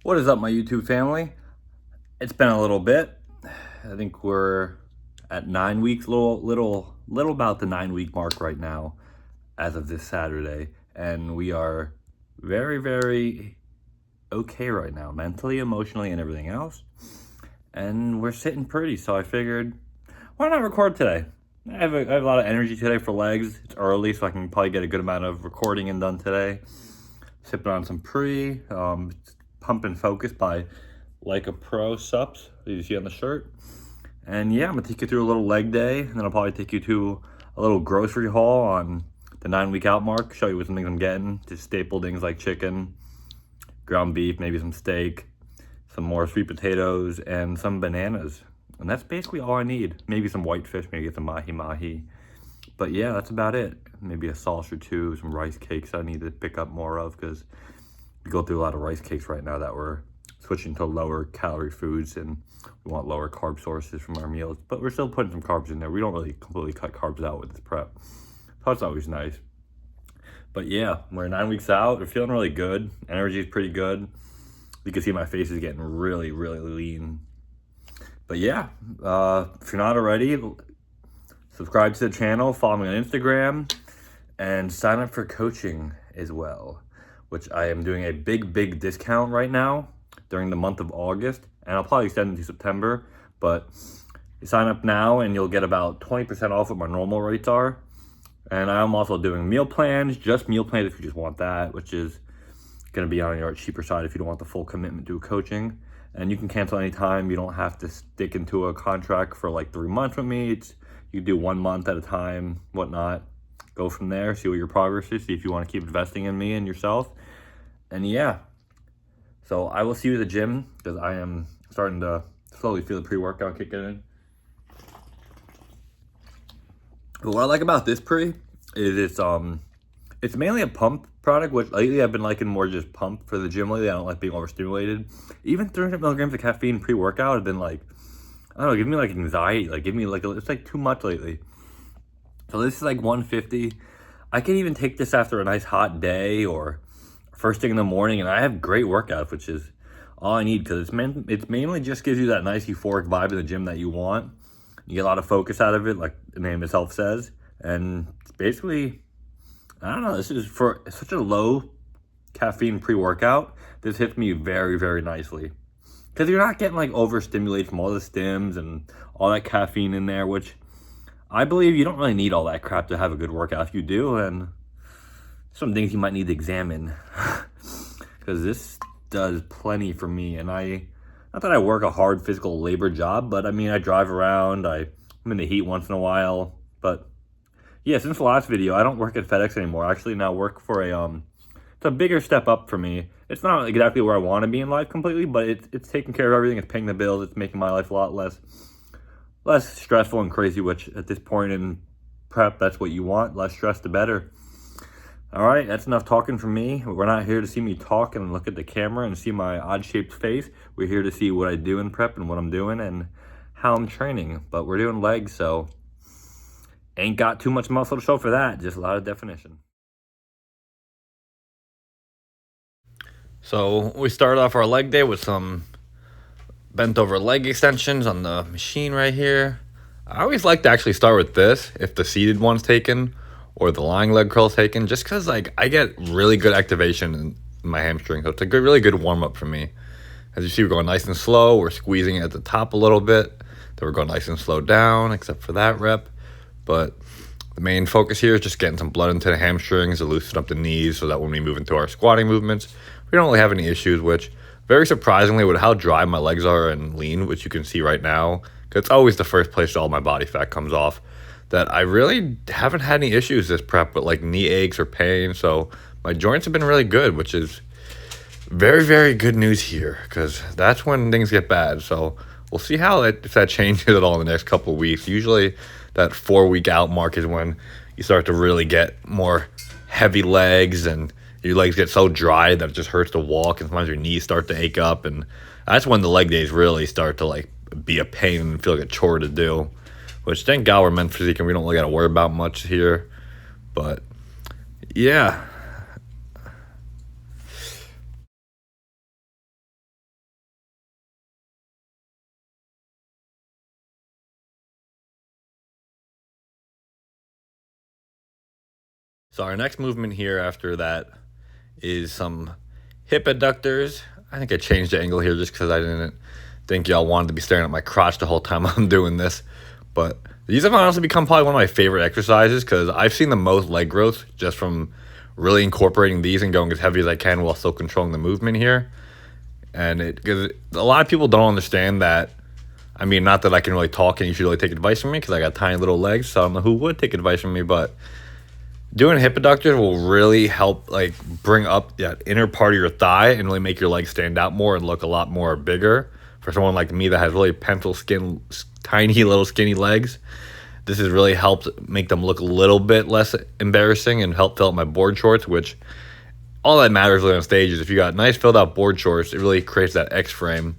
What is up, my YouTube family? It's been a little bit. I think we're at 9 weeks, little about the 9 week mark right now, as of this Saturday, and we are very okay right now, mentally, emotionally, and everything else. And we're sitting pretty, so I figured, why not record today? I have a lot of energy today for legs. It's early, so I can probably get a good amount of recording and done today. Sipping on some Pump and Focus by Like a Pro Sups, that you see on the shirt. And yeah, I'm gonna take you through a little leg day, and then I'll probably take you to a little grocery haul on the 9 week out mark, show you what some things I'm getting, just staple things like chicken, ground beef, maybe some steak, some more sweet potatoes, and some bananas. And that's basically all I need. Maybe some whitefish, maybe get some mahi-mahi. But yeah, that's about it. Maybe a sauce or two, some rice cakes I need to pick up more of, because we go through a lot of rice cakes right now that we're switching to lower calorie foods, and we want lower carb sources from our meals, but we're still putting some carbs in there. We don't really completely cut carbs out with this prep, so that's always nice. But yeah, we're 9 weeks out. We're feeling really good. Energy is pretty good. You can see my face is getting really lean. But yeah, if you're not already, subscribe to the channel, follow me on Instagram, and sign up for coaching as well, which I am doing a big discount right now during the month of August, and I'll probably extend it to September, but you sign up now and you'll get about 20% off what my normal rates are. And I'm also doing meal plans, just meal plans if you just want that, which is gonna be on your cheaper side if you don't want the full commitment to coaching. And you can cancel anytime. You don't have to stick into a contract for like 3 months with me. You do 1 month at a time, whatnot. Go from there, see what your progress is, see if you want to keep investing in me and yourself. And yeah, so I will see you at the gym, because I am starting to slowly feel the pre-workout kicking in. But what I like about this pre is it's mainly a pump product, which lately I've been liking more just pump for the gym lately. I don't like being overstimulated. Even 300 milligrams of caffeine pre-workout have been like, I don't know, giving me like anxiety, like giving me like, it's like too much lately. So this is like 150. I can even take this after a nice hot day or first thing in the morning, and I have great workouts, which is all I need, because it's mainly just gives you that nice euphoric vibe in the gym that you want. You get a lot of focus out of it, like the name itself says, and it's basically, I don't know, this is for such a low caffeine pre-workout. This hits me very nicely, because you're not getting like overstimulated from all the stims and all that caffeine in there, which I believe you don't really need all that crap to have a good workout. If you do, and some things you might need to examine, because this does plenty for me. And not that I work a hard physical labor job, but I mean, I drive around, I'm in the heat once in a while. But yeah, since the last video, I don't work at FedEx anymore. I actually now work for it's a bigger step up for me. It's not exactly where I want to be in life completely, but it's taking care of everything. It's paying the bills. It's making my life a lot less stressful and crazy, which at this point in prep, that's what you want. Less stress, the better. All right, that's enough talking from me. We're not here to see me talk and look at the camera and see my odd-shaped face. We're here to see what I do in prep and what I'm doing and how I'm training. But we're doing legs, so ain't got too much muscle to show for that, just a lot of definition. So we started off our leg day with some bent over leg extensions on the machine right here. I always like to actually start with this if the seated one's taken or the lying leg curl's taken, just because like I get really good activation in my hamstring. So it's a really good warm-up for me. As you see, we're going nice and slow. We're squeezing it at the top a little bit. Then we're going nice and slow down, except for that rep. But the main focus here is just getting some blood into the hamstrings to loosen up the knees, so that when we move into our squatting movements, we don't really have any issues, which very surprisingly with how dry my legs are and lean, which you can see right now, because it's always the first place all my body fat comes off, that I really haven't had any issues this prep with like knee aches or pain. So my joints have been really good, which is very good news here, because that's when things get bad. So we'll see if that changes at all in the next couple of weeks. Usually that 4 week out mark is when you start to really get more heavy legs, and your legs get so dry that it just hurts to walk, and sometimes your knees start to ache up, and that's when the leg days really start to like be a pain and feel like a chore to do, which thank God we're men physique and we don't really got to worry about much here. But yeah, So our next movement here after that is some hip adductors. I think I changed the angle here just because I didn't think y'all wanted to be staring at my crotch the whole time I'm doing this. But these have honestly become probably one of my favorite exercises because I've seen the most leg growth just from really incorporating these and going as heavy as I can while still controlling the movement here. And because a lot of people don't understand that. I mean, not that I can really talk and you should really take advice from me because I got tiny little legs, so I don't know who would take advice from me, but doing hip adductors will really help like bring up that inner part of your thigh and really make your legs stand out more and look a lot more bigger. For someone like me that has really pencil skin, tiny little skinny legs, this has really helped make them look a little bit less embarrassing and help fill out my board shorts, which all that matters really on stage is if you got nice filled out board shorts, it really creates that X frame.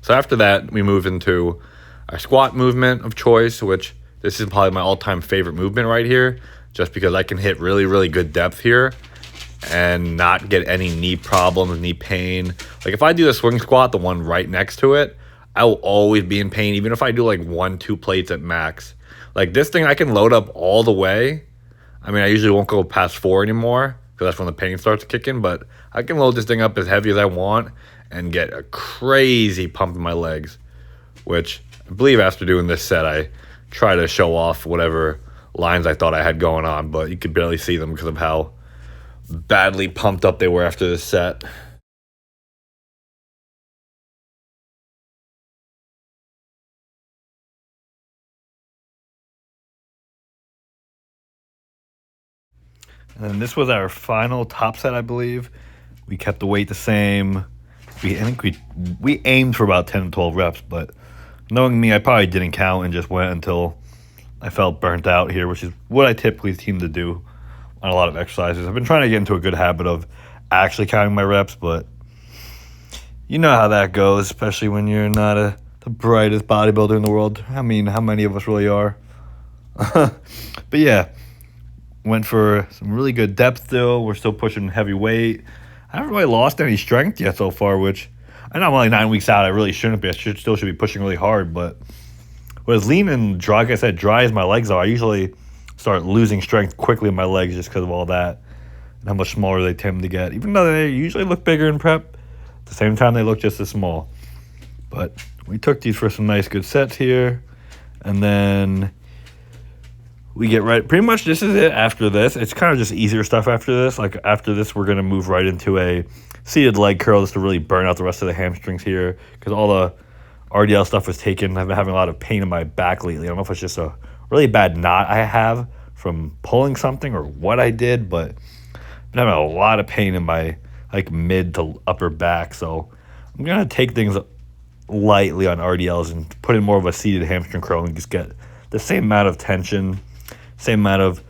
So after that, we move into our squat movement of choice, which this is probably my all-time favorite movement right here, just because I can hit really, really good depth here and not get any knee problems, knee pain. Like if I do the swing squat, the one right next to it, I will always be in pain, even if I do like 1-2 plates at max. Like this thing, I can load up all the way. I mean, I usually won't go past 4 anymore because that's when the pain starts to kick in, but I can load this thing up as heavy as I want and get a crazy pump in my legs, which I believe after doing this set, I try to show off whatever lines I thought I had going on, but you could barely see them because of how badly pumped up they were after this set. And this was our final top set, I believe. We kept the weight the same. I think we aimed for about 10 to 12 reps, but knowing me, I probably didn't count and just went until I felt burnt out here, which is what I typically seem to do on a lot of exercises. I've been trying to get into a good habit of actually counting my reps, but you know how that goes, especially when you're not the brightest bodybuilder in the world. I mean, how many of us really are? But yeah, went for some really good depth still. We're still pushing heavy weight. I haven't really lost any strength yet so far, which I know I'm only 9 weeks out. I really shouldn't be. I still should be pushing really hard, but as lean and dry, like I said, dry as my legs are, I usually start losing strength quickly in my legs just because of all that and how much smaller they tend to get. Even though they usually look bigger in prep, at the same time they look just as small. But we took these for some nice good sets here, and then we get right. Pretty much this is it after this. It's kind of just easier stuff after this. Like after this, we're going to move right into a seated leg curl just to really burn out the rest of the hamstrings here because all the RDL stuff was taken. I've been having a lot of pain in my back lately. I don't know if it's just a really bad knot I have from pulling something or what I did, but I've been having a lot of pain in my like mid to upper back. So I'm going to take things lightly on RDLs and put in more of a seated hamstring curl and just get the same amount of tension, same amount of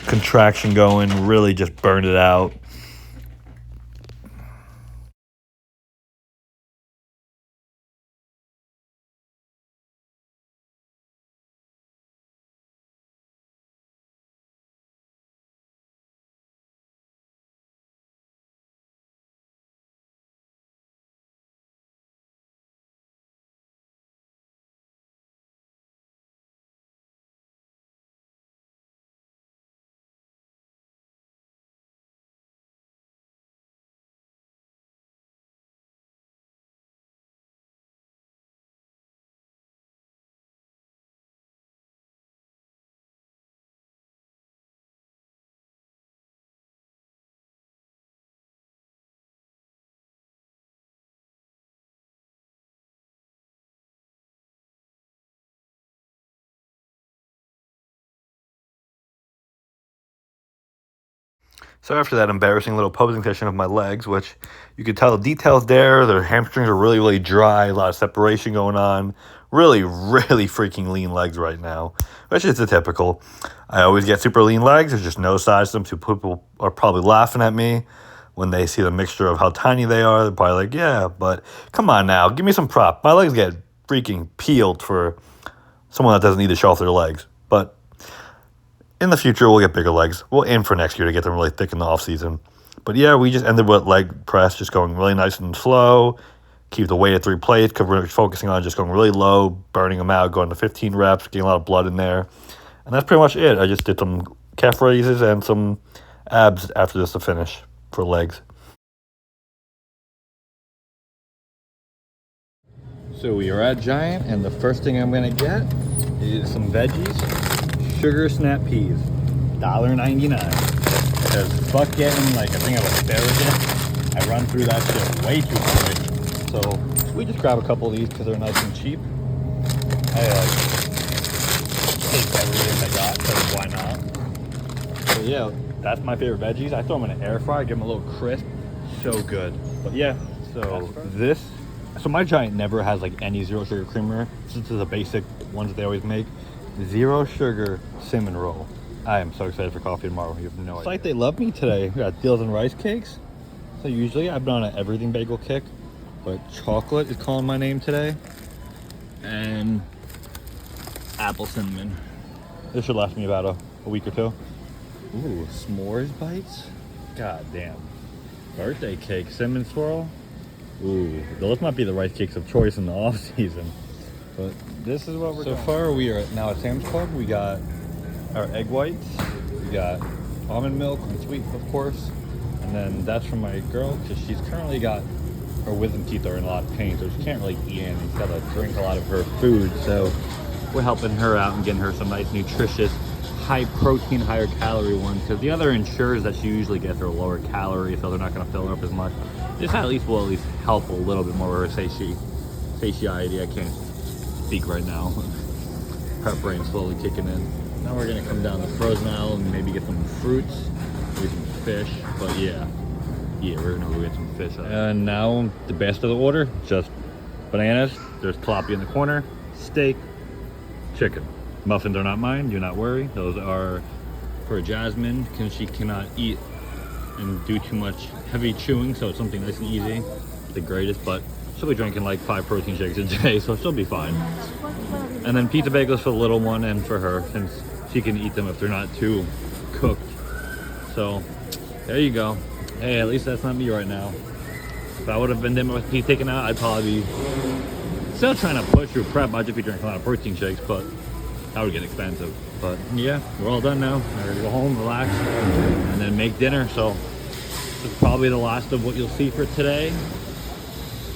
contraction going, really just burn it out. So after that embarrassing little posing session of my legs, which you could tell the details there, their hamstrings are really, really dry, a lot of separation going on. Really, really freaking lean legs right now, which is the typical. I always get super lean legs. There's just no size to them. So people are probably laughing at me when they see the mixture of how tiny they are. They're probably like, yeah, but come on now, give me some prop. My legs get freaking peeled for someone that doesn't need to show off their legs. But in the future, we'll get bigger legs. We'll aim for next year to get them really thick in the off season. But yeah, we just ended with leg press, just going really nice and slow. Keep the weight at 3 plates because we're focusing on just going really low, burning them out, going to 15 reps, getting a lot of blood in there. And that's pretty much it. I just did some calf raises and some Abs after this to finish for legs. So we are at Giant, and the first thing I'm gonna get is some veggies, sugar snap peas, $1.99. Because fuck getting like a thing of asparagus. I run through that shit way too quick. So we just grab a couple of these because they're nice and cheap. I take everything I got, because why not? So yeah, that's my favorite veggies. I throw them in an air fryer, give them a little crisp. So good. But yeah, so this. So my Giant never has like any zero sugar creamer. This is the basic ones that they always make. Zero sugar cinnamon roll. I am so excited for coffee tomorrow. You have no idea. It's like they love me today. We got deals on rice cakes. So usually I've been on an everything bagel kick, but chocolate is calling my name today. And apple cinnamon. This should last me about a week or two. Ooh, s'mores bites. God damn. Birthday cake, cinnamon swirl. Ooh, those might be the rice cakes of choice in the off season. But this is what we're doing. So far we are now at Sam's Club. We got our egg whites. We got almond milk, sweet of course. And then that's from my girl because she's currently got her wisdom teeth are in a lot of pain, so she can't really eat and she's got to drink a lot of her food. So we're helping her out and getting her some nice nutritious, high protein, higher calorie ones, because the other ensures that she usually gets her lower calorie, so they're not going to fill her up as much. This at least will help a little bit more with her satiety. I can't speak right now. Prep brain slowly kicking in. Now we're gonna come down the frozen aisle and maybe get some fruits, maybe some fish. But yeah, we're gonna go get some fish. And now the best of the order, just bananas. There's tilapia in the corner, steak, chicken. Muffins are not mine. Do not worry. Those are for Jasmine because she cannot eat and do too much heavy chewing, so it's something nice and easy. The greatest, but she'll be drinking like 5 protein shakes a day, so she'll be fine. And then pizza bagels for the little one and for her, since she can eat them if they're not too cooked. So there you go. Hey, at least that's not me right now. If I would have been them with teeth taken out, I'd probably be still trying to push through prep. I'd just be drinking a lot of protein shakes, but that would get expensive. But yeah, we're all done now. We're gonna go home, relax, and then make dinner. So this is probably the last of what you'll see for today.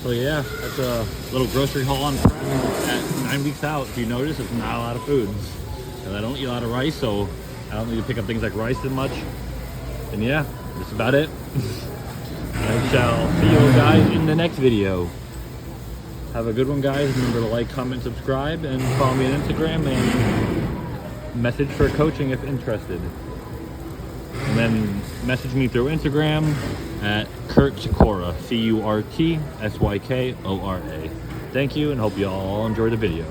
So yeah, that's a little grocery haul on prep at 9 weeks out. If you notice, it's not a lot of food. And I don't eat a lot of rice, so I don't need to pick up things like rice as much. And yeah, that's about it. I shall see you guys in the next video. Have a good one, guys. Remember to like, comment, subscribe, and follow me on Instagram and message for coaching if interested. And then message me through Instagram at Kurt Sykora, CurtSykora. Thank you, and hope you all enjoyed the video.